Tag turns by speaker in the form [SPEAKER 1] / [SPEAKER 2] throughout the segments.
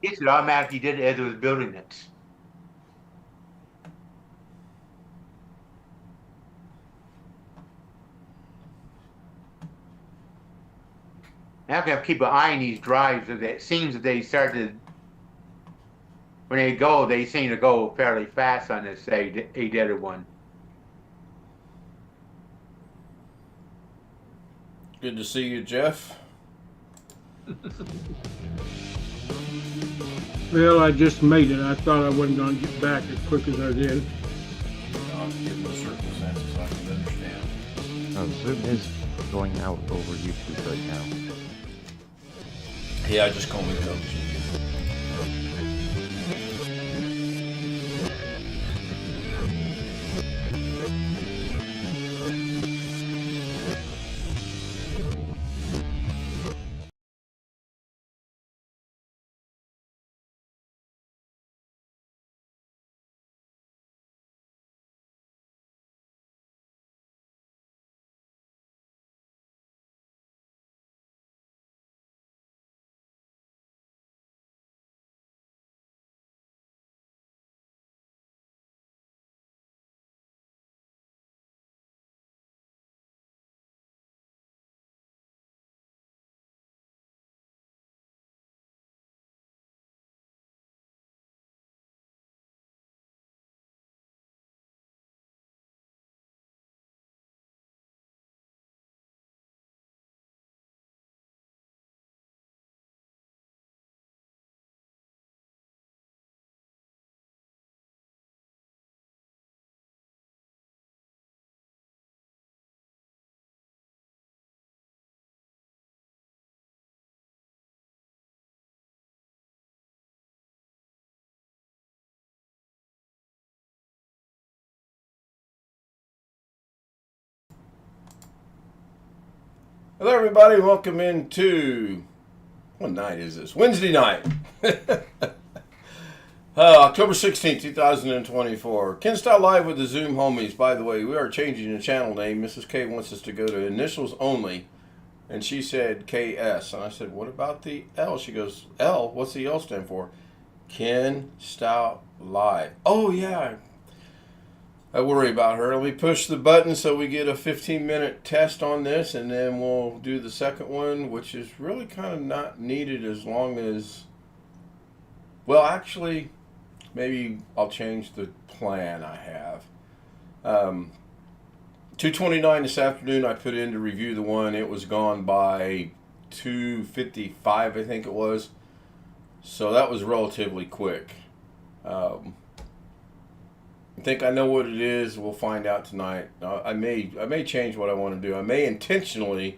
[SPEAKER 1] guess it automatically did it as it was building it. Now I have to keep an eye on these drives. It seems that they started, when they go, they seem to go fairly fast on this eight-headed one.
[SPEAKER 2] Good to see you, Jeff.
[SPEAKER 3] Well, I just made it. I thought I wasn't going to get back as quick as I did.
[SPEAKER 2] Given the circumstances, I can understand.
[SPEAKER 4] Zoom is going out over YouTube right now.
[SPEAKER 2] Yeah, just call me Coach. Hello, everybody. Welcome into, what night is this? Wednesday night. October 16th, 2024. Ken Style Live with the Zoom homies. By the way, we are changing the channel name. Mrs. K wants us to go to initials only. And she said KS. And I said, what about the L? She goes, L? What's the L stand for? Ken Style Live. Oh, yeah. I worry about her. Let me push the button so we get a 15-minute test on this, and then we'll do the second one, which is really kind of not needed as long as, well, actually, maybe I'll change the plan I have. 2:29 this afternoon, I put in to review the one. It was gone by 2:55, I think it was. So that was relatively quick. I think I know what it is. We'll find out tonight. I may change what I want to do. I may intentionally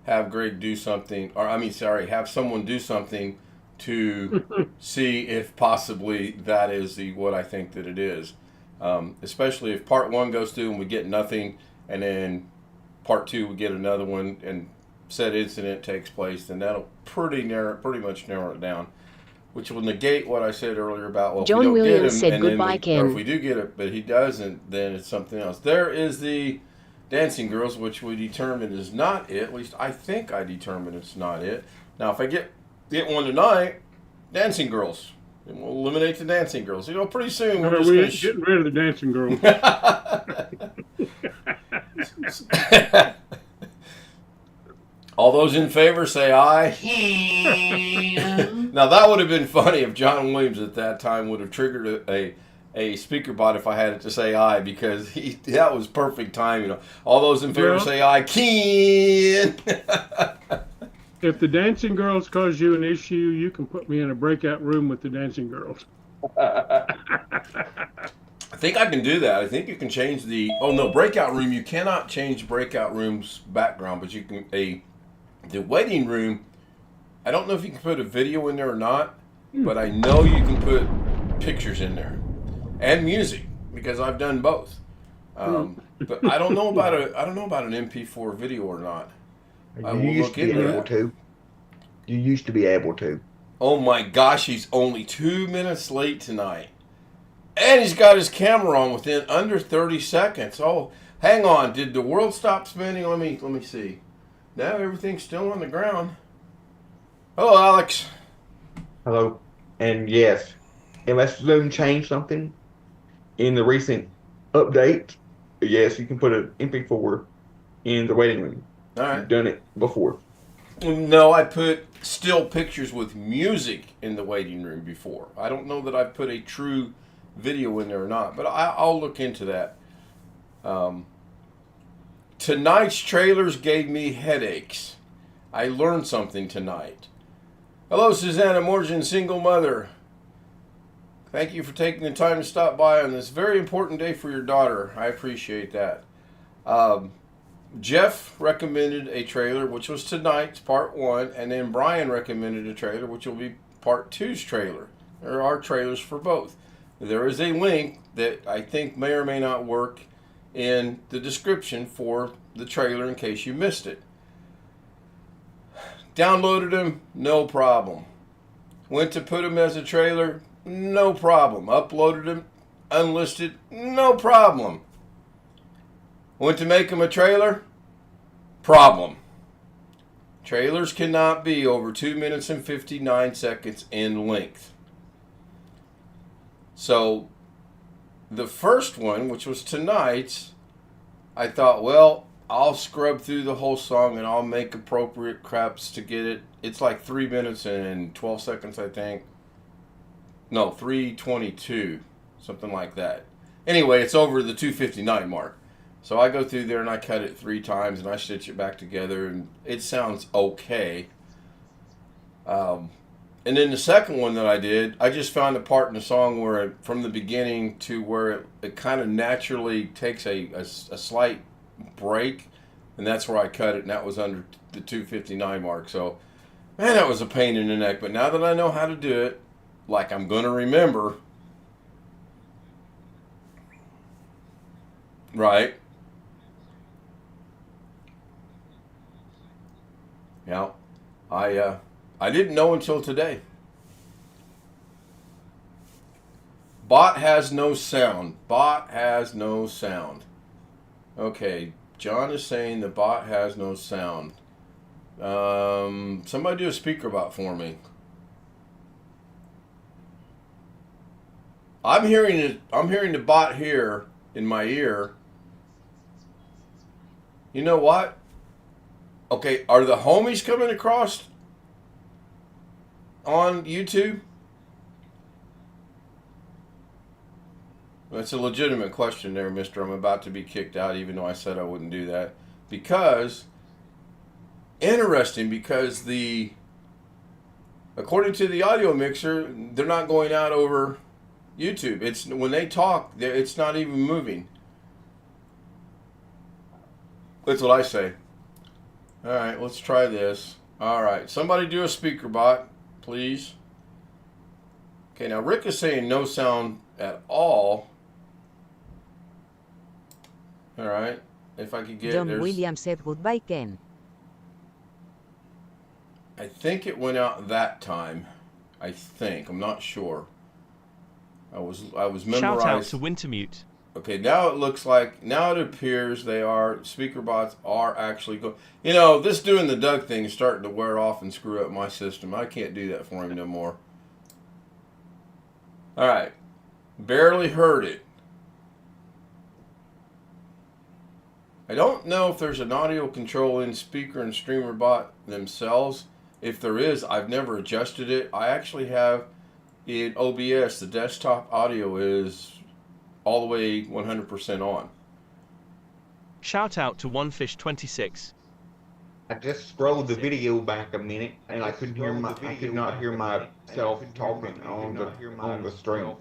[SPEAKER 2] have Greg do something, or have someone do something to see if possibly that is what I think that it is. Especially if part one goes through and we get nothing, and then part two we get another one, and said incident takes place, then that'll pretty much narrow it down. Which will negate what I said earlier about, well,
[SPEAKER 5] John
[SPEAKER 2] if we don't
[SPEAKER 5] Williams
[SPEAKER 2] get him,
[SPEAKER 5] said
[SPEAKER 2] and then
[SPEAKER 5] goodbye, Ken.
[SPEAKER 2] or if we do get it, but he doesn't, then it's something else. There is the Dancing Girls, which we determined is not it. At least I think I determined it's not it. Now, if I get one tonight, Dancing Girls, then we'll eliminate the Dancing Girls. Pretty soon we're just going to
[SPEAKER 3] getting rid of the Dancing Girls.
[SPEAKER 2] All those in favor say aye. Now that would have been funny if John Williams at that time would have triggered a speaker bot if I had it to say aye, because that was perfect time. All those in favor say aye. Ken.
[SPEAKER 3] If the Dancing Girls cause you an issue, you can put me in a breakout room with the Dancing Girls.
[SPEAKER 2] I think I can do that. I think you can change the. Oh no, breakout room. You cannot change breakout room's background, but you can the waiting room. I don't know if you can put a video in there or not, but I know you can put pictures in there and music, because I've done both. But I don't know about an MP4 video or not.
[SPEAKER 6] You used to be able to. You used to be able to.
[SPEAKER 2] Oh my gosh, he's only 2 minutes late tonight. And he's got his camera on within under 30 seconds. Oh, hang on. Did the world stop spinning? Let me see. Now everything's still on the ground. Hello, Alex.
[SPEAKER 6] Hello. And yes, unless Zoom changed something in the recent update, yes, you can put an MP4 in the waiting room.
[SPEAKER 2] All right.
[SPEAKER 6] You've done it before.
[SPEAKER 2] No, I put still pictures with music in the waiting room before. I don't know that I've put a true video in there or not, but I'll look into that. Tonight's trailers gave me headaches. I learned something tonight. Hello, Susanna Morgan, single mother. Thank you for taking the time to stop by on this very important day for your daughter. I appreciate that. Jeff recommended a trailer, which was tonight's part 1, and then Brian recommended a trailer, which will be part 2's trailer. There are trailers for both. There is a link that I think may or may not work in the description for the trailer in case you missed it. Downloaded them, no problem. Went to put them as a trailer, no problem. Uploaded them, unlisted, no problem. Went to make them a trailer, problem. Trailers cannot be over 2 minutes and 59 seconds in length. So, the first one, which was tonight's, I thought, well, I'll scrub through the whole song and I'll make appropriate craps to get it. It's like 3 minutes and 12 seconds, I think. No, 3:22, something like that. Anyway, it's over the 2:59 mark. So I go through there and I cut it 3 times and I stitch it back together and it sounds okay. And then the second one that I did, I just found a part in the song where from the beginning to where it kind of naturally takes a slight break, and that's where I cut it, and that was under the 2:59 mark. So, man, that was a pain in the neck. But now that I know how to do it, like I'm going to remember, right? Yeah, I didn't know until today. Bot has no sound. Bot has no sound. Okay, John is saying the bot has no sound. Somebody do a speaker bot for me. I'm hearing it. I'm hearing the bot here in my ear. You know what? Okay, are the homies coming across on YouTube? That's a legitimate question there, mister. I'm about to be kicked out, even though I said I wouldn't do that. Because, interesting, because according to the audio mixer, they're not going out over YouTube. It's when they talk, it's not even moving. That's what I say. All right, let's try this. All right, somebody do a speaker bot, please. Okay, now Rick is saying no sound at all. All right, if I could get
[SPEAKER 5] John Williams said goodbye, Ken.
[SPEAKER 2] I think it went out that time. I think. I'm not sure. I was memorized.
[SPEAKER 7] Shout out to Wintermute.
[SPEAKER 2] Okay, now it looks like, now it appears they are, speaker bots are actually going. You know, this doing the Doug thing is starting to wear off and screw up my system. I can't do that for him no more. All right. Barely heard it. I don't know if there's an audio control in speaker and streamer bot themselves. If there is, I've never adjusted it. I actually have in OBS, the desktop audio is all the way 100% on.
[SPEAKER 7] Shout out to OneFish26.
[SPEAKER 6] I just scrolled the video back a minute, and I could not hear myself talking on the stream.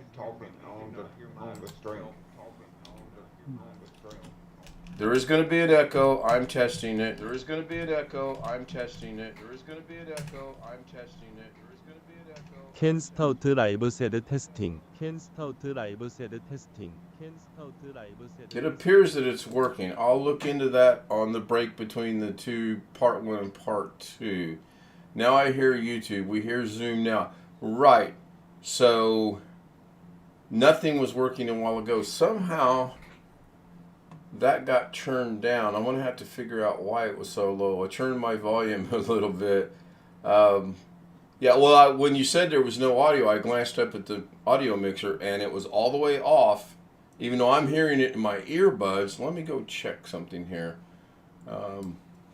[SPEAKER 2] There is going to be an echo. I'm testing it. There is going to be an echo. I'm testing it. There is going to be an echo. I'm testing it. There is going to be an echo.
[SPEAKER 8] 캔 스타우트 라이브 세드 테스팅. 캔 스타우트 라이브 세드 테스팅. 캔 스타우트 라이브 세드.
[SPEAKER 2] It appears that it's working. I'll look into that on the break between the two, part 1 and part 2. Now I hear YouTube. We hear Zoom now. Right. So nothing was working a while ago. Somehow that got turned down. I'm going to have to figure out why it was so low. I turned my volume a little bit. Yeah, well, when you said there was no audio, I glanced up at the audio mixer, and it was all the way off, even though I'm hearing it in my earbuds. Let me go check something here.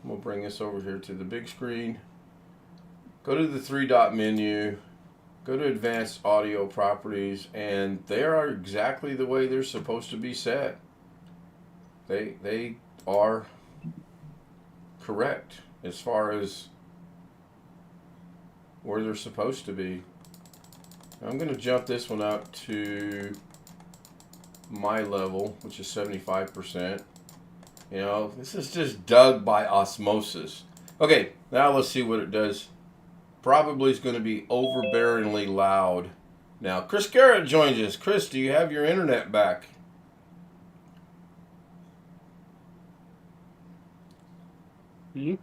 [SPEAKER 2] We'll bring this over here to the big screen. Go to the three-dot menu. Go to Advanced Audio Properties, and they are exactly the way they're supposed to be set. They are correct as far as where they're supposed to be. I'm going to jump this one up to my level, which is 75%. You know, this is just dug by osmosis. Okay, now let's see what it does. Probably is going to be overbearingly loud. Now, Chris Garrett joins us. Chris, do you have your internet back?
[SPEAKER 3] Hmm?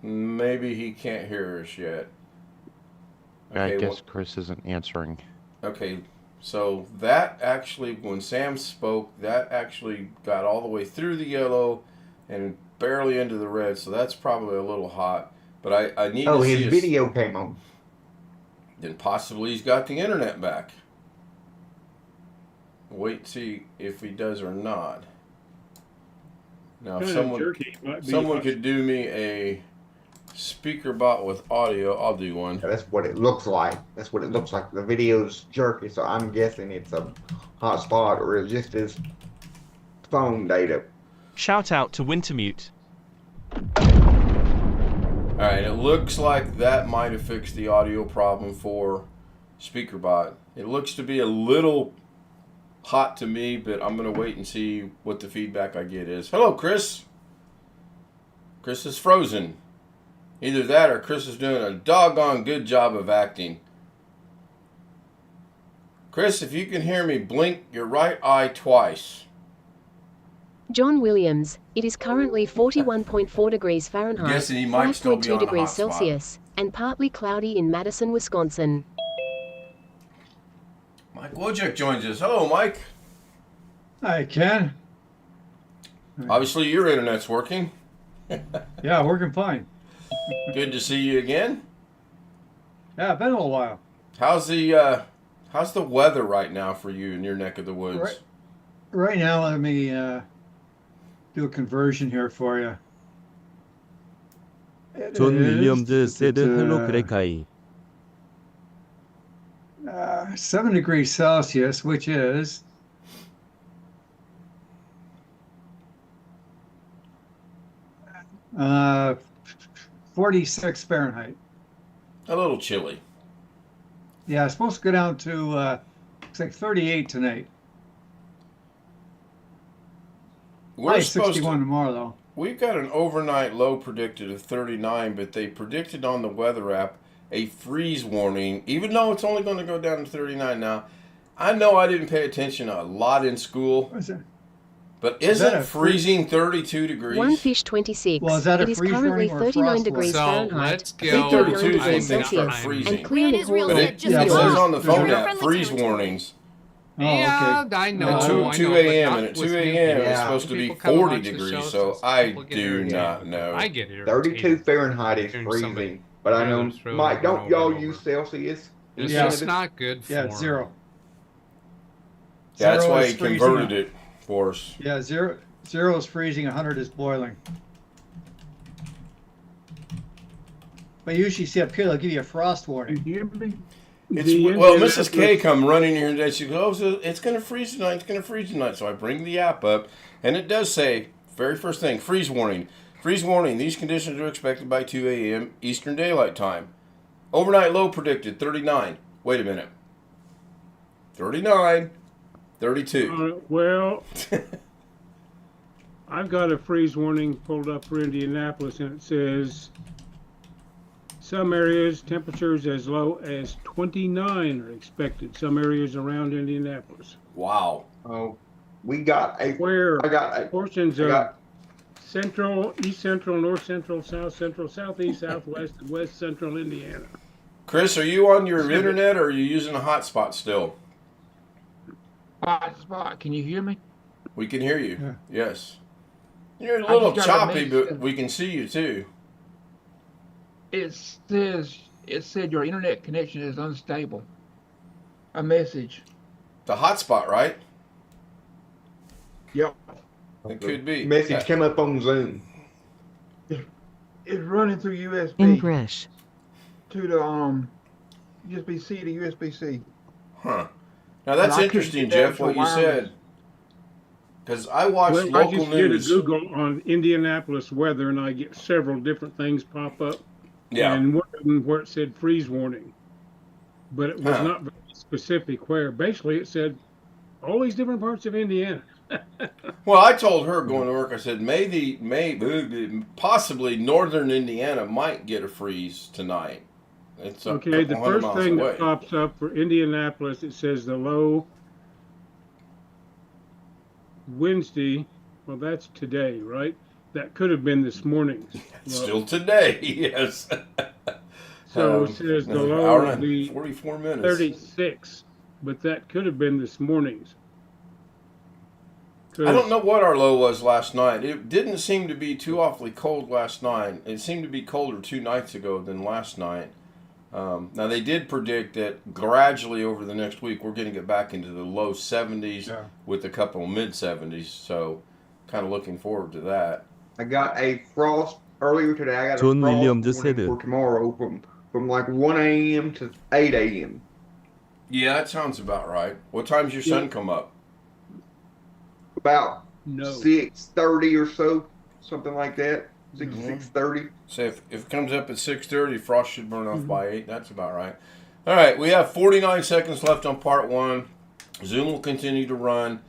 [SPEAKER 2] Maybe he can't hear us yet.
[SPEAKER 4] I guess Chris isn't answering.
[SPEAKER 2] Okay, so that actually, when Sam spoke, that actually got all the way through the yellow and barely into the red, so that's probably a little hot. But I need to see
[SPEAKER 6] his video came on.
[SPEAKER 2] Then possibly he's got the internet back. Wait and see if he does or not. Now, if someone could do me a speaker bot with audio, I'll do one.
[SPEAKER 6] Yeah, that's what it looks like. That's what it looks like. The video's jerky, so I'm guessing it's a hotspot or it's just his phone data.
[SPEAKER 7] Shout out to Wintermute.
[SPEAKER 2] Alright, it looks like that might have fixed the audio problem for SpeakerBot. It looks to be a little hot to me, but I'm going to wait and see what the feedback I get is. Hello, Chris. Chris is frozen. Either that or Chris is doing a doggone good job of acting. Chris, if you can hear me, blink your right eye twice.
[SPEAKER 9] John Williams, it is currently 41.4 degrees Fahrenheit,
[SPEAKER 2] Guessing he might still be
[SPEAKER 9] 5.2
[SPEAKER 2] on the
[SPEAKER 9] degrees
[SPEAKER 2] hotspot.
[SPEAKER 9] Celsius, and partly cloudy in Madison, Wisconsin.
[SPEAKER 2] Mike Wojcik joins us. Hello, Mike.
[SPEAKER 10] Hi, Ken.
[SPEAKER 2] Obviously, your internet's working.
[SPEAKER 10] Yeah, working fine.
[SPEAKER 2] Good to see you again.
[SPEAKER 10] Yeah, been a little while.
[SPEAKER 2] How's the weather right now for you in your neck of the woods?
[SPEAKER 10] Right now, let me do a conversion here for you.
[SPEAKER 8] 존 윌리엄즈 said hello 그레카이.
[SPEAKER 10] 7 degrees Celsius, which is 46 Fahrenheit.
[SPEAKER 2] A little chilly.
[SPEAKER 10] Yeah, it's supposed to go down to it's like 38 tonight.
[SPEAKER 2] We're supposed
[SPEAKER 10] 61
[SPEAKER 2] to,
[SPEAKER 10] tomorrow, though.
[SPEAKER 2] We've got an overnight low predicted of 39, but they predicted on the weather app a freeze warning, even though it's only going to go down to 39 now. I know I didn't pay attention a lot in school, but isn't freezing 32 degrees?
[SPEAKER 9] One fish 26.
[SPEAKER 10] Well, is that a
[SPEAKER 9] it is
[SPEAKER 10] freeze
[SPEAKER 9] currently
[SPEAKER 10] warning or a
[SPEAKER 9] 39
[SPEAKER 10] frost
[SPEAKER 9] degrees
[SPEAKER 10] warning?
[SPEAKER 9] Fahrenheit,
[SPEAKER 11] let's go.
[SPEAKER 9] 59
[SPEAKER 2] 32 is when
[SPEAKER 9] degrees
[SPEAKER 2] things start
[SPEAKER 9] Celsius,
[SPEAKER 2] freezing.
[SPEAKER 9] and clear in
[SPEAKER 11] Israel
[SPEAKER 9] Hawaii.
[SPEAKER 11] said
[SPEAKER 2] But
[SPEAKER 11] just
[SPEAKER 2] it
[SPEAKER 10] Yeah,
[SPEAKER 2] says on the phone
[SPEAKER 11] Friendly
[SPEAKER 2] app freeze
[SPEAKER 11] territory.
[SPEAKER 2] warnings.
[SPEAKER 10] Oh, okay.
[SPEAKER 11] Yeah, I know.
[SPEAKER 2] At
[SPEAKER 11] I
[SPEAKER 2] 2
[SPEAKER 11] know,
[SPEAKER 2] a.m.
[SPEAKER 11] but
[SPEAKER 2] and
[SPEAKER 11] not
[SPEAKER 2] at 2
[SPEAKER 11] with new
[SPEAKER 2] a.m.
[SPEAKER 11] people.
[SPEAKER 2] it's supposed to be
[SPEAKER 11] People come and
[SPEAKER 2] 40
[SPEAKER 11] watch the
[SPEAKER 2] degrees,
[SPEAKER 11] show,
[SPEAKER 2] so
[SPEAKER 11] some
[SPEAKER 2] I
[SPEAKER 11] people get
[SPEAKER 2] do
[SPEAKER 11] irritated.
[SPEAKER 2] not know.
[SPEAKER 11] I get irritated.
[SPEAKER 6] 32 Fahrenheit is
[SPEAKER 11] Hearing somebody
[SPEAKER 6] freezing, but I know,
[SPEAKER 11] random throw
[SPEAKER 6] Mike,
[SPEAKER 11] over
[SPEAKER 6] don't
[SPEAKER 11] and
[SPEAKER 6] y'all
[SPEAKER 11] over.
[SPEAKER 6] use Celsius?
[SPEAKER 11] It's
[SPEAKER 10] Yeah.
[SPEAKER 11] just not good for
[SPEAKER 10] Yeah, it's 0.
[SPEAKER 2] That's
[SPEAKER 10] Zero
[SPEAKER 2] why
[SPEAKER 10] is
[SPEAKER 2] he
[SPEAKER 10] freezing.
[SPEAKER 2] converted it for us.
[SPEAKER 10] Yeah, 0 is freezing, 100 is boiling. But you usually see up here, they'll give you a frost warning.
[SPEAKER 3] Hear me?
[SPEAKER 2] It's,
[SPEAKER 3] The
[SPEAKER 2] well,
[SPEAKER 3] Indianapolis-
[SPEAKER 2] Mrs. K come running here today. She goes, "Oh, so it's going to freeze tonight. It's going to freeze tonight." So I bring the app up, and it does say, very first thing, freeze warning. Freeze warning. These conditions are expected by 2 a.m. Eastern Daylight Time. Overnight low predicted 39. Wait a minute. 39. 32.
[SPEAKER 3] Well, I've got a freeze warning pulled up for Indianapolis, and it says some areas temperatures as low as 29 are expected. Some areas around Indianapolis,
[SPEAKER 2] Wow.
[SPEAKER 6] Oh, we got a.
[SPEAKER 3] where
[SPEAKER 6] I got a.
[SPEAKER 3] portions
[SPEAKER 6] I
[SPEAKER 3] of
[SPEAKER 6] got.
[SPEAKER 3] central, east central, north central, south central, southeast, southwest, and west central Indiana.
[SPEAKER 2] Chris, are you on your internet or are you using a hotspot still?
[SPEAKER 1] Hotspot, can you hear me?
[SPEAKER 2] We can hear you.
[SPEAKER 10] Yeah.
[SPEAKER 2] Yes. You're a
[SPEAKER 1] I
[SPEAKER 2] little
[SPEAKER 1] just got a
[SPEAKER 2] choppy,
[SPEAKER 1] message.
[SPEAKER 2] but we can see you too.
[SPEAKER 11] It said your internet connection is unstable. A message.
[SPEAKER 2] The hotspot, right?
[SPEAKER 11] Yep.
[SPEAKER 2] It could be.
[SPEAKER 6] Message came up on Zoom.
[SPEAKER 11] It's running through USB
[SPEAKER 5] Engrish.
[SPEAKER 11] to the USB-C to USB-C.
[SPEAKER 2] Huh. Now that's
[SPEAKER 11] And I couldn't
[SPEAKER 2] interesting,
[SPEAKER 11] get the
[SPEAKER 2] Jeff,
[SPEAKER 11] actual
[SPEAKER 2] what you
[SPEAKER 11] wireless.
[SPEAKER 2] said. Because I watched
[SPEAKER 3] Well, I
[SPEAKER 2] local
[SPEAKER 3] just did a
[SPEAKER 2] news.
[SPEAKER 3] Google on Indianapolis weather, and I get several different things pop up.
[SPEAKER 2] Yeah.
[SPEAKER 3] And one of them where it said freeze warning, but it was
[SPEAKER 2] Huh.
[SPEAKER 3] not very specific where. Basically, it said all these different parts of Indiana.
[SPEAKER 2] Well, I told her going to work, I said, possibly northern Indiana might get a freeze tonight. It's a
[SPEAKER 3] Okay, the
[SPEAKER 2] couple hundred
[SPEAKER 3] first
[SPEAKER 2] miles
[SPEAKER 3] thing
[SPEAKER 2] away.
[SPEAKER 3] that pops up for Indianapolis, it says the low Wednesday. Well, that's today, right? That could have been this morning's.
[SPEAKER 2] Still today, yes.
[SPEAKER 3] So it says the
[SPEAKER 2] another
[SPEAKER 3] low
[SPEAKER 2] hour
[SPEAKER 3] will
[SPEAKER 2] and
[SPEAKER 3] be
[SPEAKER 2] 44 minutes.
[SPEAKER 3] 36, but that could have been this morning's.
[SPEAKER 2] I don't know what our low was last night. It didn't seem to be too awfully cold last night. It seemed to be colder 2 nights ago than last night. Now, they did predict that gradually over the next week, we're going to get back into the low 70s with a couple mid-70s. So, kind of looking forward to that.
[SPEAKER 6] I got a frost earlier today. I got
[SPEAKER 8] 존
[SPEAKER 6] a frost
[SPEAKER 8] 윌리엄즈
[SPEAKER 6] warning
[SPEAKER 8] 세드.
[SPEAKER 6] for tomorrow from like 1 a.m. to 8 a.m.
[SPEAKER 2] Yeah, that sounds about right. What time's your sun come up?
[SPEAKER 6] About
[SPEAKER 3] No.
[SPEAKER 6] 6:30 or so, something like that. 6:30.
[SPEAKER 2] So if it comes up at 6:30, frost should burn off by 8. That's about right. All right, we have 49 seconds left on part 1. Zoom will continue to run.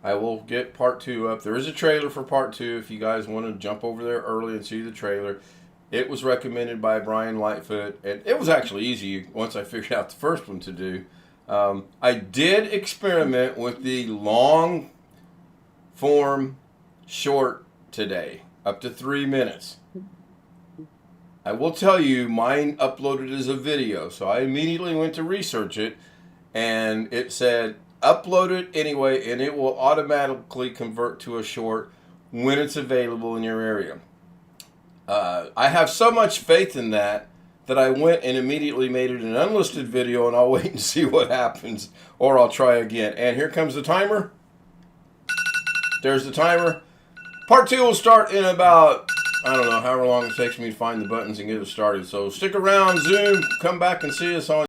[SPEAKER 2] I will get part 2 up. There is a trailer for part 2 if you guys want to jump over there early and see the trailer. It was recommended by Brian Lightfoot, and it was actually easy once I figured out the first one to do. I did experiment with the long form short today, up to 3 minutes. I will tell you, mine uploaded as a video, so I immediately went to research it, and it said, upload it anyway, and it will automatically convert to a short when it's available in your area. I have so much faith in that I went and immediately made it an unlisted video, and I'll wait and see what happens, or I'll try again. And here comes the timer. There's the timer. Part 2 will start in about, I don't know, however long it takes me to find the buttons and get it started. So stick around, Zoom. Come back and see us on